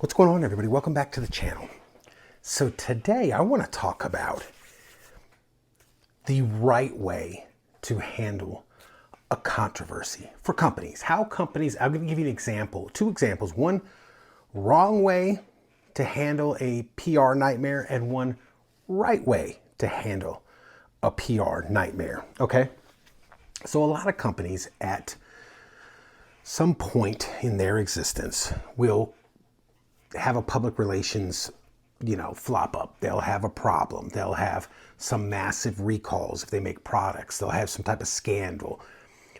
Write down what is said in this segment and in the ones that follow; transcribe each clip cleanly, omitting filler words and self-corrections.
What's going on, everybody? Welcome back to the channel. So today I want to talk about the right way to handle a controversy for companies. How companies, I'm going to give you an example, two examples. One wrong way to handle a PR nightmare and one right way to handle a PR nightmare, okay? So a lot of companies at some point in their existence will have a public relations, flop up. They'll have a problem. They'll have some massive recalls if they make products. They'll have some type of scandal.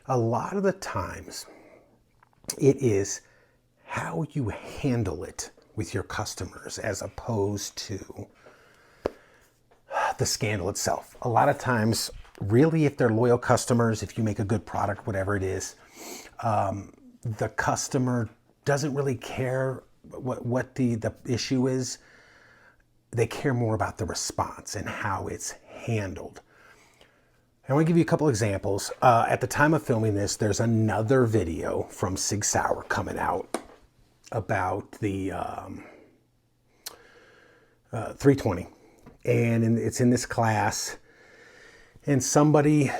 A lot of the times, it is how you handle it with your customers as opposed to the scandal itself. A lot of times, really, if they're loyal customers, if you make a good product, whatever it is, the customer doesn't really care what the issue is. They care more about the response and how it's handled. I want to give you a couple examples. At the time of filming this, there's another video from Sig Sauer coming out about the 320. And it's in this class. And somebody,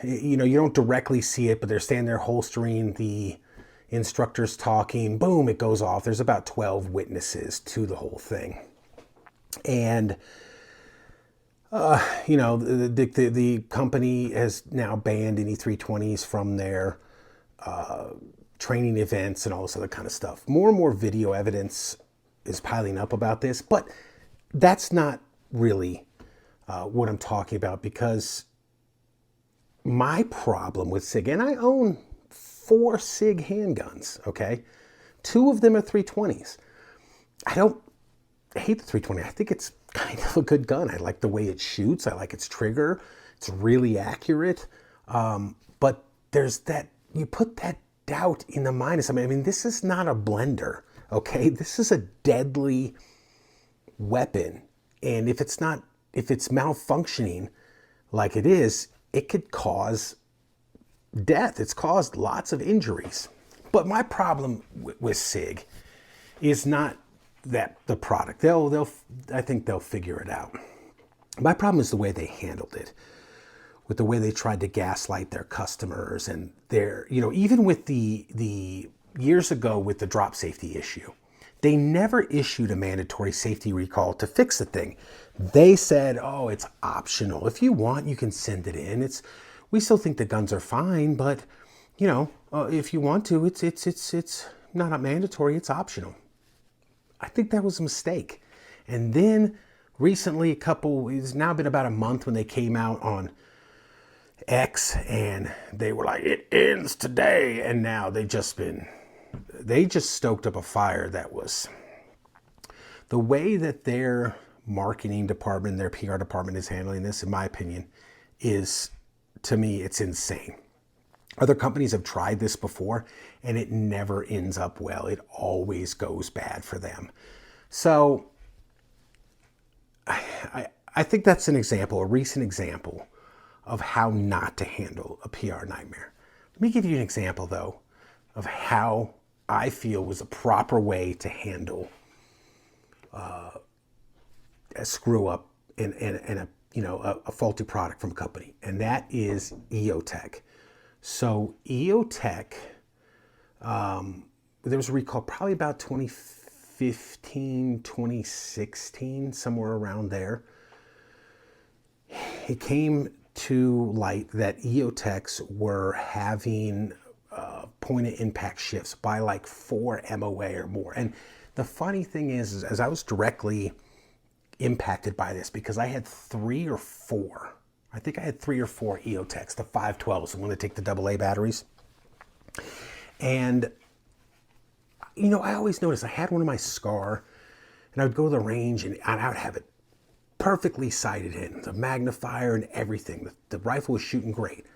you don't directly see it, but they're standing there holstering, the instructor's talking, boom, it goes off. There's about 12 witnesses to the whole thing. And, the company has now banned any 320s from their training events and all this other kind of stuff. More and more video evidence is piling up about this, but that's not really what I'm talking about, because my problem with SIG, and I own 4 SIG handguns, okay? 2 of them are 320s. I don't hate the 320. I think it's kind of a good gun. I like the way it shoots. I like its trigger. It's really accurate. But there's that, you put that doubt in the mind of somebody. I mean, this is not a blender, okay? This is a deadly weapon. And if it's malfunctioning like it is, it could cause death. It's caused lots of injuries. But my problem with SIG is not that the product. I think they'll figure it out. My problem is the way they handled it, with the way they tried to gaslight their customers, and even with the years ago with the drop safety issue, they never issued a mandatory safety recall to fix the thing. They said, "Oh, it's optional. If you want, you can send it in. We still think the guns are fine, but if you want to, it's not mandatory. It's optional." I think that was a mistake. And then recently, it's now been about a month when they came out on X and they were like, "It ends today." And now they just stoked up a fire that was, the way that their marketing department, their PR department is handling this, in my opinion, is, to me, it's insane. Other companies have tried this before and it never ends up well. It always goes bad for them. So I think that's an example, a recent example of how not to handle a PR nightmare. Let me give you an example, though, of how I feel was a proper way to handle a screw up and a faulty product from a company, and that is EOTech. So EOTech, there was a recall probably about 2015, 2016, somewhere around there. It came to light that EOTechs were having point of impact shifts by like 4 MOA or more. And the funny thing is as I was directly impacted by this, because I had 3 or 4. I think I had 3 or 4 EOTechs, the 512s, the one that take the AA batteries. And, I always noticed I had one in my SCAR, and I would go to the range and I would have it perfectly sighted in, the magnifier and everything. The rifle was shooting great.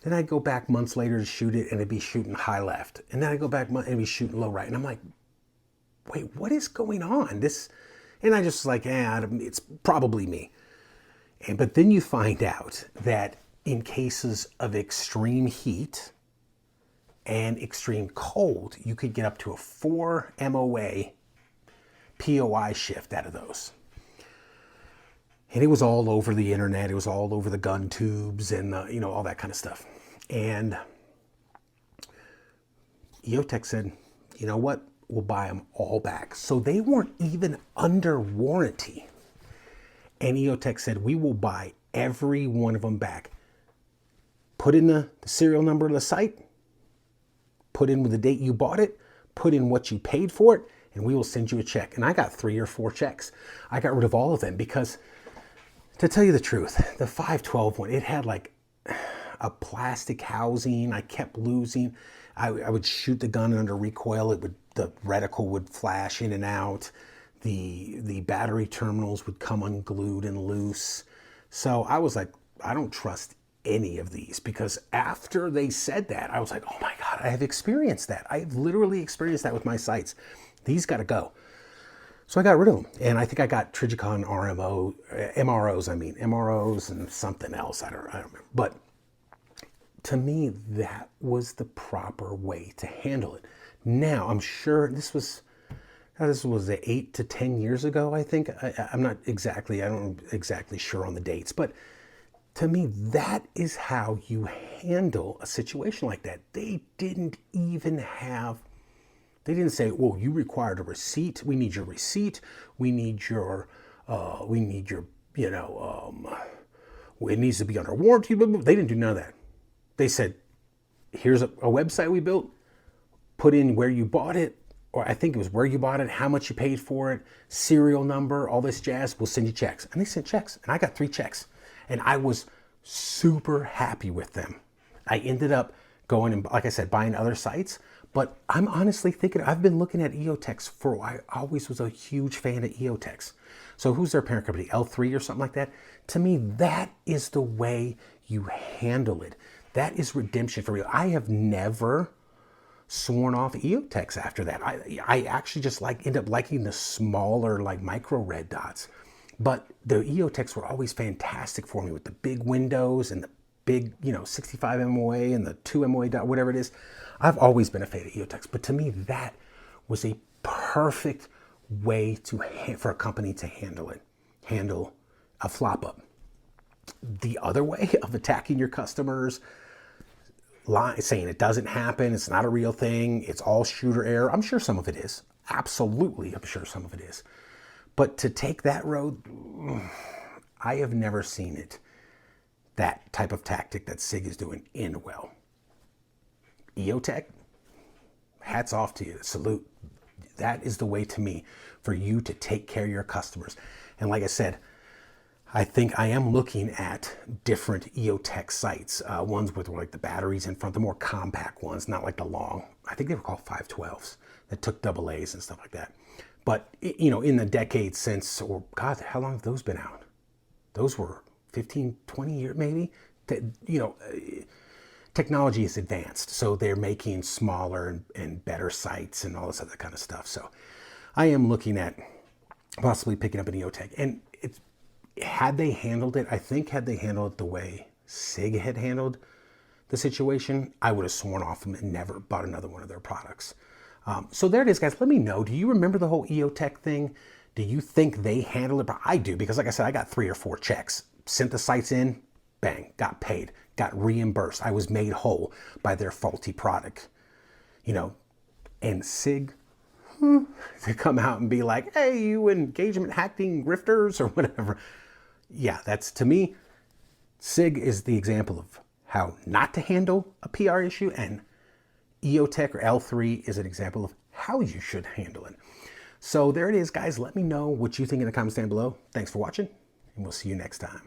Then I'd go back months later to shoot it, and it'd be shooting high left. And then I'd go back and it'd be shooting low right. And I'm like, wait, what is going on? And I just like, it's probably me. But then you find out that in cases of extreme heat and extreme cold, you could get up to a 4 MOA POI shift out of those. And it was all over the internet. It was all over the gun tubes and, you know, all that kind of stuff. And EOTech said, you know what? We'll buy them all back. So they weren't even under warranty. And EOTech said, we will buy every one of them back. Put in the serial number of the site, put in with the date you bought it, put in what you paid for it, and we will send you a check. And I got 3 or 4 checks. I got rid of all of them because, to tell you the truth, the 512 one, it had like a plastic housing. I kept losing. I would shoot the gun under recoil. The reticle would flash in and out. The battery terminals would come unglued and loose. So I was like, I don't trust any of these, because after they said that, I was like, oh my God, I have experienced that. I have literally experienced that with my sights. These got to go. So I got rid of them. And I think I got Trijicon MROs and something else. I don't remember. But to me, that was the proper way to handle it. Now, I'm sure this was 8 to 10 years ago, I think. I don't exactly sure on the dates, but to me, that is how you handle a situation like that. They didn't say, well, you required a receipt. We need your receipt. it needs to be under warranty. They didn't do none of that. They said, here's a website we built, put in where you bought it, or I think it was where you bought it, how much you paid for it, serial number, all this jazz, we'll send you checks. And they sent checks, and I got 3 checks. And I was super happy with them. I ended up going and, like I said, buying other sites, but I'm honestly thinking, I've been looking at EOTechs for a while. I always was a huge fan of EOTechs. So who's their parent company, L3 or something like that? To me, that is the way you handle it. That is redemption for real. I have never sworn off EOTechs after that. I actually just end up liking the smaller, like micro red dots. But the EOTechs were always fantastic for me with the big windows and the big, 65 MOA and the 2 MOA dot, whatever it is. I've always been a fan of EOTechs. But to me, that was a perfect way for a company to handle a flop up. The other way of attacking your customers, saying it doesn't happen, it's not a real thing, it's all shooter error. I'm sure some of it is. Absolutely, I'm sure some of it is. But to take that road, I have never seen it. That type of tactic that SIG is doing end well. EOTech, hats off to you. Salute. That is the way, to me, for you to take care of your customers. And like I said, I think I am looking at different EOTech sites, ones with like the batteries in front, the more compact ones, not like the long, I think they were called 512s that took AA's and stuff like that. But, in the decades since, or God, how long have those been out? Those were 15, 20 years maybe. Technology has advanced, so they're making smaller and better sites and all this other kind of stuff. So I am looking at possibly picking up an EOTech. And had they handled it the way SIG had handled the situation, I would have sworn off them and never bought another one of their products. So there it is, guys. Let me know. Do you remember the whole EOTech thing? Do you think they handled it? But I do, because like I said, I got 3 or 4 checks. Sent the sites in, bang, got paid, got reimbursed. I was made whole by their faulty product. And SIG, to come out and be like, hey, you engagement hacking grifters or whatever. Yeah, that's, to me, SIG is the example of how not to handle a PR issue, and EOTech or L3 is an example of how you should handle it. So there it is, guys. Let me know what you think in the comments down below. Thanks for watching, and we'll see you next time.